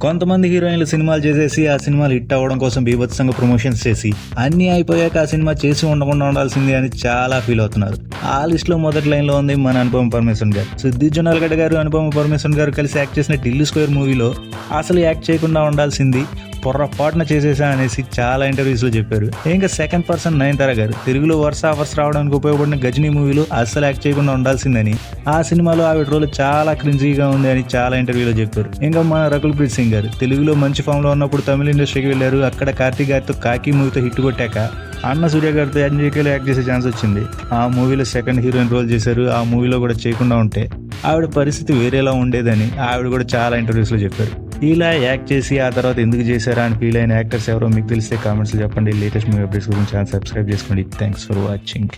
కొంతమంది హీరోయిన్లు సినిమాలు చేసేసి ఆ సినిమాలు హిట్ అవ్వడం కోసం బీభత్సంగా ప్రమోషన్స్ చేసి అన్ని అయిపోయాక ఆ సినిమా చేసి ఉండకుండా ఉండాల్సింది అని చాలా ఫీల్ అవుతున్నారు. ఆ లిస్ట్ లో మొదటి లైన్ లో ఉంది మన అనుపమ పరమేశ్వరన్ గారు. సిద్దిక్ జొన్నలగడ్డ గారు అనుపమ పరమేశ్వరన్ గారు కలిసి యాక్ట్ చేసిన ఢిల్లీ స్క్వేర్ మూవీలో అసలు యాక్ట్ చేయకుండా ఉండాల్సింది పొర్రపాటున చేసేసా అనేసి చాలా ఇంటర్వ్యూస్ లో చెప్పారు. ఇంకా సెకండ్ పర్సన్ నయనతార గారు తెలుగులో వరుస ఆఫర్స్ రావడానికి ఉపయోగపడిన గజనీ మూవీలో అస్సలు యాక్ట్ చేయకుండా ఉండాల్సిందని, ఆ సినిమాలో ఆవిడ రోల్ చాలా క్రింజీగా ఉంది అని చాలా ఇంటర్వ్యూలో చెప్పారు. ఇంకా మన రకుల్ ప్రీత్ సింగ్ గారు తెలుగులో మంచి ఫామ్ లో ఉన్నప్పుడు తమిళ ఇండస్ట్రీకి వెళ్లారు. అక్కడ కార్తీక్ గారితో కాకి మూవీతో హిట్ కొట్టాక అన్న సూర్య గారితో ఎన్జేకేలో యాక్ట్ చేసే ఛాన్స్ వచ్చింది. ఆ మూవీలో సెకండ్ హీరోయిన్ రోల్ చేశారు. ఆ మూవీలో కూడా చేయకుండా ఉంటే ఆవిడ పరిస్థితి వేరేలా ఉండేదని ఆవిడ కూడా చాలా ఇంటర్వ్యూస్ లో చెప్పారు. ఇలా యాక్ట్ చేసి ఆ తర్వాత ఎందుకు చేశారా అని ఫీల్ అయిన యాక్టర్స్ ఎవరో మీకు తెలిస్తే కామెంట్స్ చెప్పండి. లేటెస్ట్ మూవీ అప్డేట్స్ గురించి ఛానల్ సబ్స్క్రైబ్ చేసుకోండి. Thanks for watching.